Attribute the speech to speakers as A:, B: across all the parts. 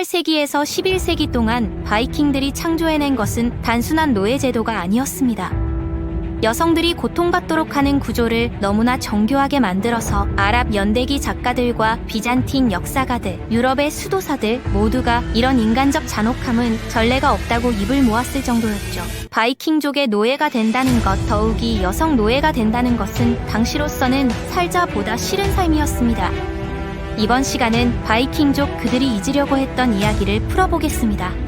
A: 8세기에서 11세기 동안 바이킹들이 창조해낸 것은 단순한 노예제도가 아니었습니다. 여성들이 고통받도록 하는 구조를 너무나 정교하게 만들어서 아랍 연대기 작가들과 비잔틴 역사가들, 유럽의 수도사들 모두가 이런 인간적 잔혹함은 전례가 없다고 입을 모았을 정도였죠. 바이킹족의 노예가 된다는 것, 더욱이 여성 노예가 된다는 것은 당시로서는 살자보다 싫은 삶이었습니다. 이번 시간은 바이킹족 그들이 잊으려고 했던 이야기를 풀어보겠습니다.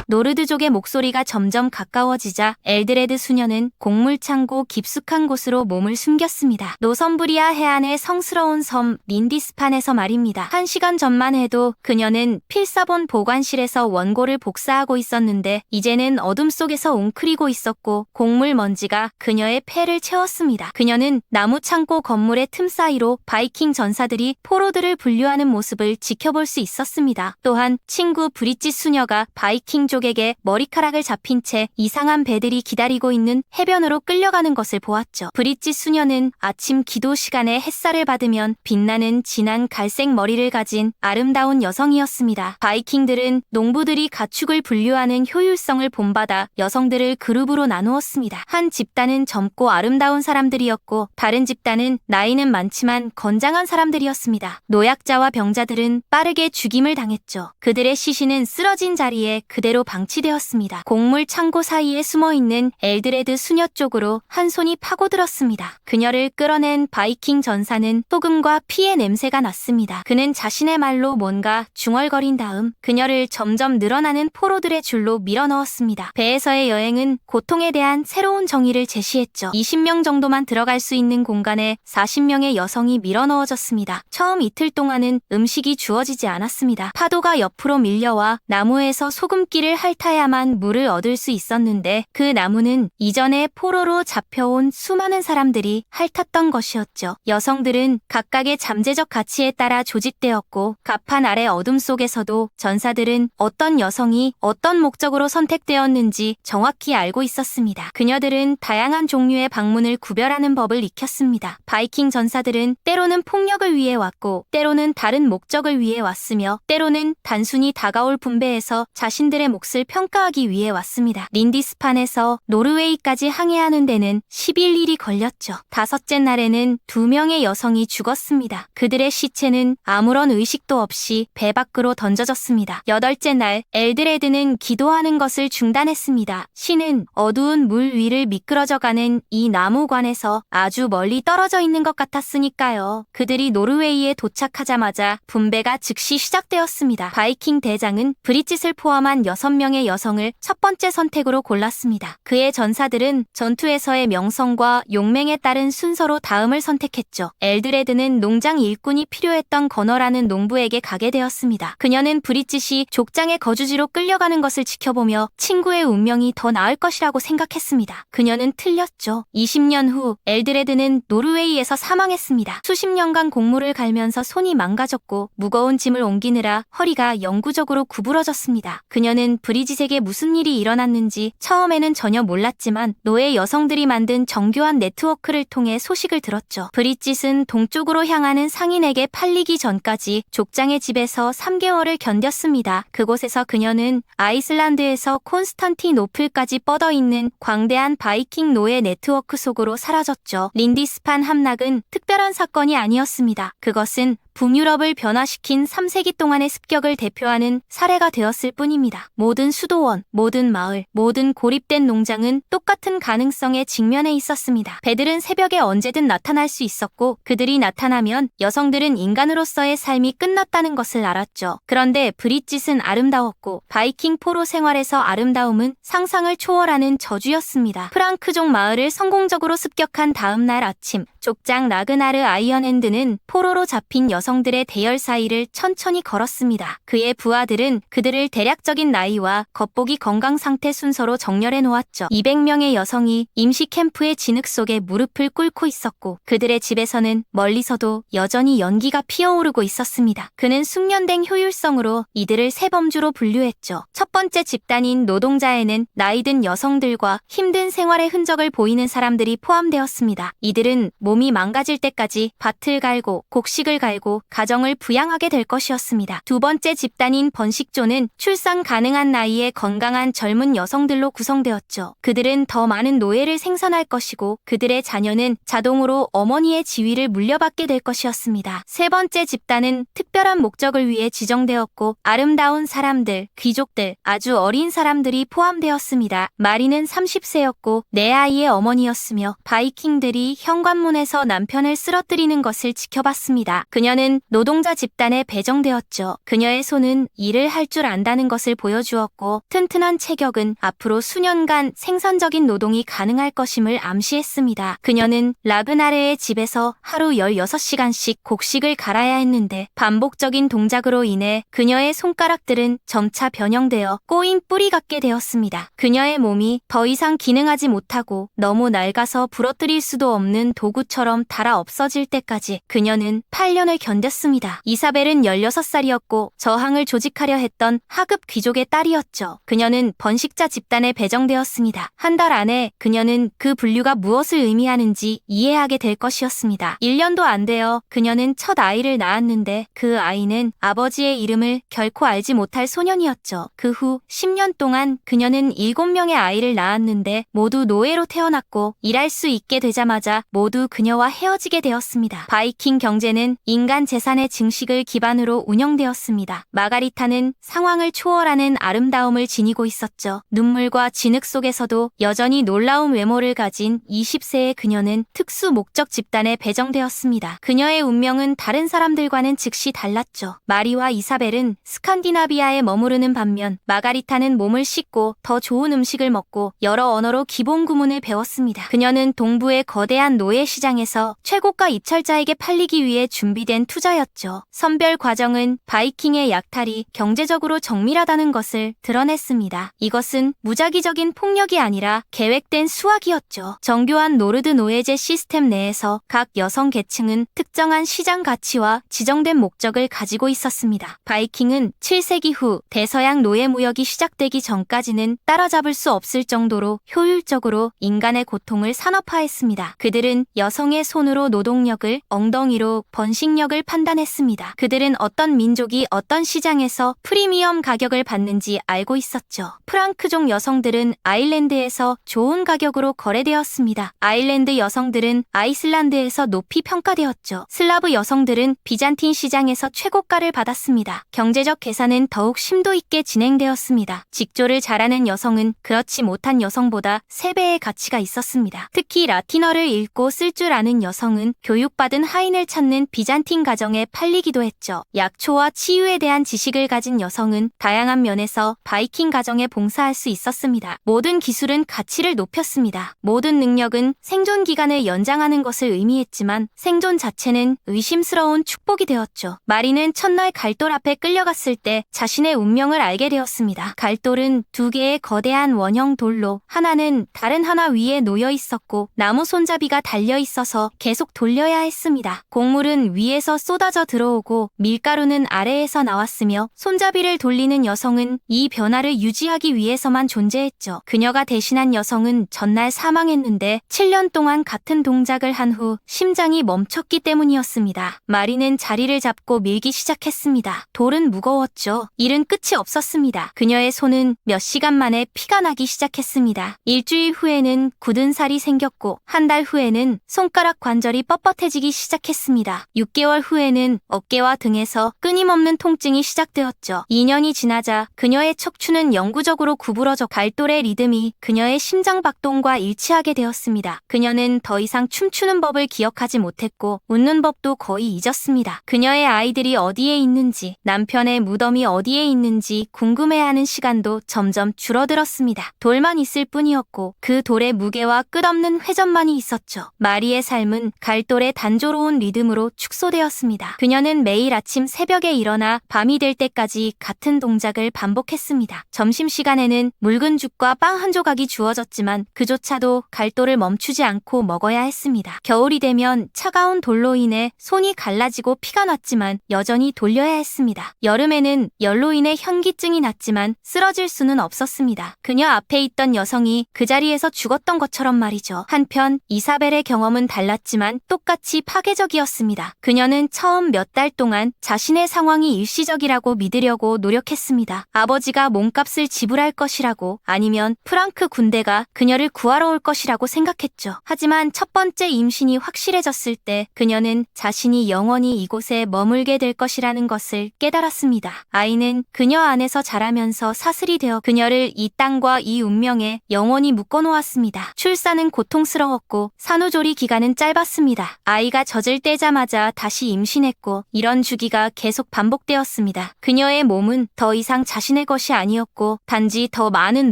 A: 노르드족의 목소리가 점점 가까워지자 엘드레드 수녀는 곡물창고 깊숙한 곳으로 몸을 숨겼습니다. 노선브리아 해안의 성스러운 섬 린디스판에서 말입니다. 1시간 전만 해도 그녀는 필사본 보관실에서 원고를 복사하고 있었는데 이제는 어둠 속에서 웅크리고 있었고 곡물 먼지가 그녀의 폐를 채웠습니다. 그녀는 나무 창고 건물의 틈 사이로 바이킹 전사들이 포로들을 분류하는 모습을 지켜볼 수 있었습니다. 또한 친구 브릿짓 수녀가 바이킹족 에게 머리카락을 잡힌 채 이상한 배들이 기다리고 있는 해변으로 끌려가는 것을 보았죠. 브릿짓 수녀는 아침 기도 시간에 햇살을 받으면 빛나는 진한 갈색 머리를 가진 아름다운 여성이었습니다. 바이킹들은 농부들이 가축을 분류하는 효율성을 본받아 여성들을 그룹으로 나누었습니다. 한 집단은 젊고 아름다운 사람들이었고 다른 집단은 나이는 많지만 건장한 사람들이었습니다. 노약자와 병자들은 빠르게 죽임을 당했죠. 그들의 시신은 쓰러진 자리에 그대로 방치되었습니다. 곡물 창고 사이에 숨어있는 엘드레드 수녀 쪽으로 한 손이 파고들었습니다. 그녀를 끌어낸 바이킹 전사는 소금과 피의 냄새가 났습니다. 그는 자신의 말로 뭔가 중얼거린 다음 그녀를 점점 늘어나는 포로들의 줄로 밀어넣었습니다. 배에서의 여행은 고통에 대한 새로운 정의를 제시했죠. 20명 정도만 들어갈 수 있는 공간에 40명의 여성이 밀어넣어졌습니다. 처음 이틀 동안은 음식이 주어지지 않았습니다. 파도가 옆으로 밀려와 나무에서 소금기를 핥아야만 물을 얻을 수 있었는데 그 나무는 이전에 포로로 잡혀온 수많은 사람들이 핥았던 것이었죠. 여성들은 각각의 잠재적 가치에 따라 조직되었고 갑판 아래 어둠 속에서도 전사들은 어떤 여성이 어떤 목적으로 선택되었는지 정확히 알고 있었습니다. 그녀들은 다양한 종류의 방문을 구별하는 법을 익혔습니다. 바이킹 전사들은 때로는 폭력을 위해 왔고 때로는 다른 목적을 위해 왔으며 때로는 단순히 다가올 분배에서 자신들의 몫을 평가하기 위해 왔습니다. 린디스판에서 노르웨이까지 항해하는 데는 11일이 걸렸죠. 5째 날에는 2명의 여성이 죽었습니다. 그들의 시체는 아무런 의식도 없이 배 밖으로 던져졌습니다. 8째 날 엘드레드는 기도하는 것을 중단했습니다. 신은 어두운 물 위를 미끄러져가는 이 나무관에서 아주 멀리 떨어져 있는 것 같았으니까요. 그들이 노르웨이에 도착하자마자 분배가 즉시 시작되었습니다. 바이킹 대장은 브릿짓을 포함한 6명의 여성을 첫 번째 선택으로 골랐습니다. 그의 전사들은 전투에서의 명성과 용맹에 따른 순서로 다음을 선택했죠. 엘드레드는 농장 일꾼이 필요했던 거너라는 농부에게 가게 되었습니다. 그녀는 브릿짓이 족장의 거주지로 끌려가는 것을 지켜보며 친구의 운명이 더 나을 것이라고 생각했습니다. 그녀는 틀렸죠. 20년 후 엘드레드는 노르웨이에서 사망했습니다. 수십 년간 곡물을 갈면서 손이 망가졌고 무거운 짐을 옮기느라 허리가 영구적으로 구부러졌습니다. 그녀는 브리짓에게 무슨 일이 일어났는지 처음에는 전혀 몰랐지만 노예 여성들이 만든 정교한 네트워크를 통해 소식을 들었죠. 브리짓은 동쪽으로 향하는 상인에게 팔리기 전까지 족장의 집에서 3개월을 견뎠습니다. 그곳에서 그녀는 아이슬란드에서 콘스탄티노플까지 뻗어있는 광대한 바이킹 노예 네트워크 속으로 사라졌죠. 린디스판 함락은 특별한 사건이 아니었습니다. 그것은 북유럽을 변화시킨 3세기 동안의 습격을 대표하는 사례가 되었을 뿐입니다. 모든 수도원, 모든 마을, 모든 고립된 농장은 똑같은 가능성에 직면해 있었습니다. 배들은 새벽에 언제든 나타날 수 있었고 그들이 나타나면 여성들은 인간으로서의 삶이 끝났다는 것을 알았죠. 그런데 브릿짓은 아름다웠고 바이킹 포로 생활에서 아름다움은 상상을 초월하는 저주였습니다. 프랑크족 마을을 성공적으로 습격한 다음 날 아침 족장 라그나르 아이언핸드는 포로로 잡힌 여성들의 대열 사이를 천천히 걸었습니다. 그의 부하들은 그들을 대략적인 나이와 겉보기 건강 상태 순서로 정렬해 놓았죠. 200명의 여성이 임시 캠프의 진흙 속에 무릎을 꿇고 있었고 그들의 집에서는 멀리서도 여전히 연기가 피어오르고 있었습니다. 그는 숙련된 효율성으로 이들을 세 범주로 분류했죠. 첫 번째 집단인 노동자에는 나이든 여성들과 힘든 생활의 흔적을 보이는 사람들이 포함되었습니다. 이들은 몸이 망가질 때까지 밭을 갈고 곡식을 갈고 노동력으로 가정을 부양하게 될 것이었습니다. 두 번째 집단인 번식조는 출산 가능한 나이에 건강한 젊은 여성들로 구성되었죠. 그들은 더 많은 노예를 생산할 것이고 그들의 자녀는 자동으로 어머니의 지위를 물려받게 될 것이었습니다. 세 번째 집단은 특별한 목적을 위해 지정되었고 아름다운 사람들, 귀족들, 아주 어린 사람들이 포함되었습니다. 마리는 30세였고 네 아이의 어머니였으며 바이킹들이 현관문에서 남편을 쓰러뜨리는 것을 지켜봤습니다. 그녀는 노동자 집단에 배정되었죠. 그녀의 손은 일을 할 줄 안다는 것을 보여주었고 튼튼한 체격은 앞으로 수년간 생산적인 노동이 가능할 것임을 암시했습니다. 그녀는 라그나레의 집에서 하루 16시간씩 곡식을 갈아야 했는데 반복적인 동작으로 인해 그녀의 손가락들은 점차 변형되어 꼬인 뿌리 같게 되었습니다. 그녀의 몸이 더 이상 기능하지 못하고 너무 낡아서 부러뜨릴 수도 없는 도구처럼 닳아 없어질 때까지 그녀는 8년을 견뎠습니다. 이사벨은 16살이었고 저항을 조직하려 했던 하급 귀족의 딸이었죠. 그녀는 번식자 집단에 배정되었습니다. 한 달 안에 그녀는 그 분류가 무엇을 의미하는지 이해하게 될 것이었습니다. 1년도 안 되어 그녀는 첫 아이를 낳았는데 그 아이는 아버지의 이름을 결코 알지 못할 소년이었죠. 그 후 10년 동안 그녀는 7명의 아이를 낳았는데 모두 노예로 태어났고 일할 수 있게 되자마자 모두 그녀와 헤어지게 되었습니다. 바이킹 경제는 인간 재산의 증식을 기반으로 운영되었습니다. 마가리타는 상황을 초월하는 아름다움을 지니고 있었죠. 눈물과 진흙 속에서도 여전히 놀라운 외모를 가진 20세의 그녀는 특수 목적 집단에 배정되었습니다. 그녀의 운명은 다른 사람들과는 즉시 달랐죠. 마리와 이사벨은 스칸디나비아에 머무르는 반면 마가리타는 몸을 씻고 더 좋은 음식을 먹고 여러 언어로 기본 구문을 배웠습니다. 그녀는 동부의 거대한 노예 시장에서 최고가 입찰자에게 팔리기 위해 준비된 투자였죠. 선별 과정은 바이킹의 약탈이 경제적으로 정밀하다는 것을 드러냈습니다. 이것은 무작위적인 폭력이 아니라 계획된 수학이었죠. 정교한 노르드 노예제 시스템 내에서 각 여성 계층은 특정한 시장 가치와 지정된 목적을 가지고 있었습니다. 바이킹은 7세기 후 대서양 노예 무역이 시작되기 전까지는 따라잡을 수 없을 정도로 효율적으로 인간의 고통을 산업화했습니다. 그들은 여성의 손으로 노동력을, 엉덩이로 번식력을 판단했습니다. 그들은 어떤 민족이 어떤 시장에서 프리미엄 가격을 받는지 알고 있었죠. 프랑크족 여성들은 아일랜드에서 좋은 가격으로 거래되었습니다. 아일랜드 여성들은 아이슬란드에서 높이 평가되었죠. 슬라브 여성들은 비잔틴 시장에서 최고가를 받았습니다. 경제적 계산은 더욱 심도 있게 진행되었습니다. 직조를 잘하는 여성은 그렇지 못한 여성보다 3배의 가치가 있었습니다. 특히 라틴어를 읽고 쓸 줄 아는 여성은 교육받은 하인을 찾는 비잔틴 가정에 팔리기도 했죠. 약초와 치유에 대한 지식을 가진 여성은 다양한 면에서 바이킹 가정에 봉사할 수 있었습니다. 모든 기술은 가치를 높였습니다. 모든 능력은 생존 기간을 연장하는 것을 의미했지만 생존 자체는 의심스러운 축복이 되었죠. 마리는 첫날 갈돌 앞에 끌려갔을 때 자신의 운명을 알게 되었습니다. 갈돌은 2개의 거대한 원형 돌로 하나는 다른 하나 위에 놓여 있었고 나무 손잡이가 달려 있어서 계속 돌려야 했습니다. 곡물은 위에서 쏟아져 들어오고 밀가루는 아래에서 나왔으며 손잡이를 돌리는 여성은 이 변화를 유지하기 위해서만 존재했죠. 그녀가 대신한 여성은 전날 사망했는데 7년 동안 같은 동작을 한 후 심장이 멈췄기 때문이었습니다. 마리는 자리를 잡고 밀기 시작했습니다. 돌은 무거웠죠. 일은 끝이 없었습니다. 그녀의 손은 몇 시간 만에 피가 나기 시작했습니다. 일주일 후에는 굳은 살이 생겼고 한 달 후에는 손가락 관절이 뻣뻣해지기 시작했습니다. 6개월 후에는 어깨와 등에서 끊임없는 통증이 시작되었죠. 2년이 지나자 그녀의 척추는 영구적으로 구부러져 갈돌의 리듬이 그녀의 심장 박동과 일치하게 되었습니다. 그녀는 더 이상 춤추는 법을 기억하지 못했고 웃는 법도 거의 잊었습니다. 그녀의 아이들이 어디에 있는지, 남편의 무덤이 어디에 있는지 궁금해하는 시간도 점점 줄어들었습니다. 돌만 있을 뿐이었고 그 돌의 무게와 끝없는 회전만이 있었죠. 마리의 삶은 갈돌의 단조로운 리듬으로 축소되었습니다. 그녀는 매일 아침 새벽에 일어나 밤이 될 때까지 같은 동작을 반복했습니다. 점심시간에는 묽은 죽과 빵 한 조각이 주어졌지만 그조차도 갈돌을 멈추지 않고 먹어야 했습니다. 겨울이 되면 차가운 돌로 인해 손이 갈라지고 피가 났지만 여전히 돌려야 했습니다. 여름에는 열로 인해 현기증이 났지만 쓰러질 수는 없었습니다. 그녀 앞에 있던 여성이 그 자리에서 죽었던 것처럼 말이죠. 한편 이사벨의 경험은 달랐지만 똑같이 파괴적이었습니다. 그녀는 그녀는 처음 몇 달 동안 자신의 상황이 일시적이라고 믿으려고 노력했습니다. 아버지가 몸값을 지불할 것이라고 아니면 프랑크 군대가 그녀를 구하러 올 것이라고 생각했죠. 하지만 첫 번째 임신이 확실해졌을 때 그녀는 자신이 영원히 이곳에 머물게 될 것이라는 것을 깨달았습니다. 아이는 그녀 안에서 자라면서 사슬이 되어 그녀를 이 땅과 이 운명에 영원히 묶어놓았습니다. 출산은 고통스러웠고 산후조리 기간은 짧았습니다. 아이가 젖을 떼자마자 다시 임신했고 이런 주기가 계속 반복되었습니다. 그녀의 몸은 더 이상 자신의 것이 아니었고 단지 더 많은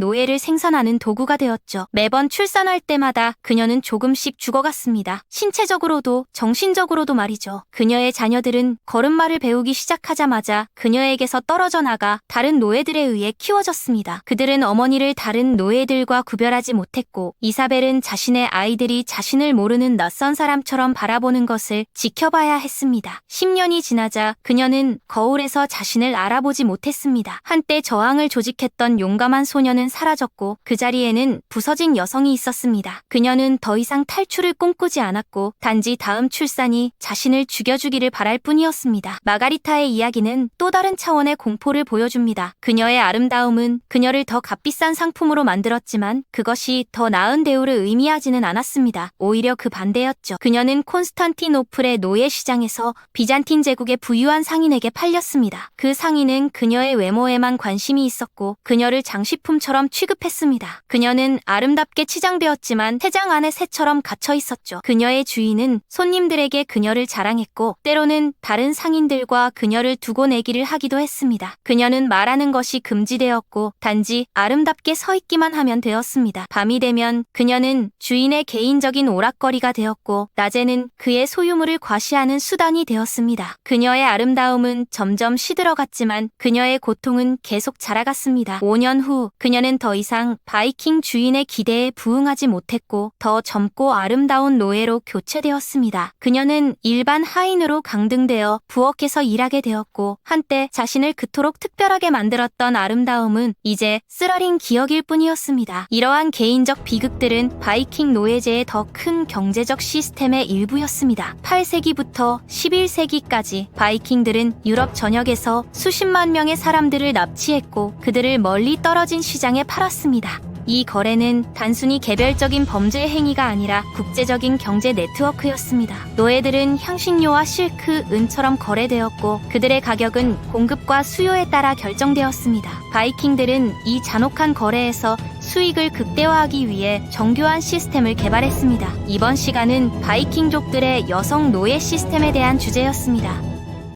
A: 노예를 생산하는 도구가 되었죠. 매번 출산할 때마다 그녀는 조금씩 죽어갔습니다. 신체적으로도 정신적으로도 말이죠. 그녀의 자녀들은 걸음마를 배우기 시작하자마자 그녀에게서 떨어져 나가 다른 노예들에 의해 키워졌습니다. 그들은 어머니를 다른 노예들과 구별하지 못했고 이사벨은 자신의 아이들이 자신을 모르는 낯선 사람처럼 바라보는 것을 지켜봐야 했습니다. 10년이 지나자 그녀는 거울에서 자신을 알아보지 못했습니다. 한때 저항을 조직했던 용감한 소녀는 사라졌고 그 자리에는 부서진 여성이 있었습니다. 그녀는 더 이상 탈출을 꿈꾸지 않았고 단지 다음 출산이 자신을 죽여주기를 바랄 뿐이었습니다. 마가리타의 이야기는 또 다른 차원의 공포를 보여줍니다. 그녀의 아름다움은 그녀를 더 값비싼 상품으로 만들었지만 그것이 더 나은 대우를 의미하지는 않았습니다. 오히려 그 반대였죠. 그녀는 콘스탄티노플의 노예 시장에서 비잔틴 제국의 부유한 상인에게 팔렸습니다. 그 상인은 그녀의 외모에만 관심이 있었고 그녀를 장식품처럼 취급했습니다. 그녀는 아름답게 치장되었지만 새장 안에 새처럼 갇혀 있었죠. 그녀의 주인은 손님들에게 그녀를 자랑했고 때로는 다른 상인들과 그녀를 두고 내기를 하기도 했습니다. 그녀는 말하는 것이 금지되었고 단지 아름답게 서 있기만 하면 되었습니다. 밤이 되면 그녀는 주인의 개인적인 오락거리가 되었고 낮에는 그의 소유물을 과시하는 수단이 되었습니다. 그녀의 아름다움은 점점 시들어갔지만 그녀의 고통은 계속 자라갔습니다. 5년 후 그녀는 더 이상 바이킹 주인의 기대에 부응하지 못했고 더 젊고 아름다운 노예로 교체되었습니다. 그녀는 일반 하인으로 강등되어 부엌에서 일하게 되었고 한때 자신을 그토록 특별하게 만들었던 아름다움은 이제 쓰라린 기억일 뿐이었습니다. 이러한 개인적 비극들은 바이킹 노예제의 더 큰 경제적 시스템의 일부였습니다. 8세기부터 11세기까지 바이킹들은 유럽 전역에서 수십만 명의 사람들을 납치했고 그들을 멀리 떨어진 시장에 팔았습니다. 이 거래는 단순히 개별적인 범죄 행위가 아니라 국제적인 경제 네트워크였습니다. 노예들은 향신료와 실크, 은처럼 거래되었고 그들의 가격은 공급과 수요에 따라 결정되었습니다. 바이킹들은 이 잔혹한 거래에서 수익을 극대화하기 위해 정교한 시스템을 개발했습니다. 이번 시간은 바이킹족들의 여성 노예 시스템에 대한 주제였습니다.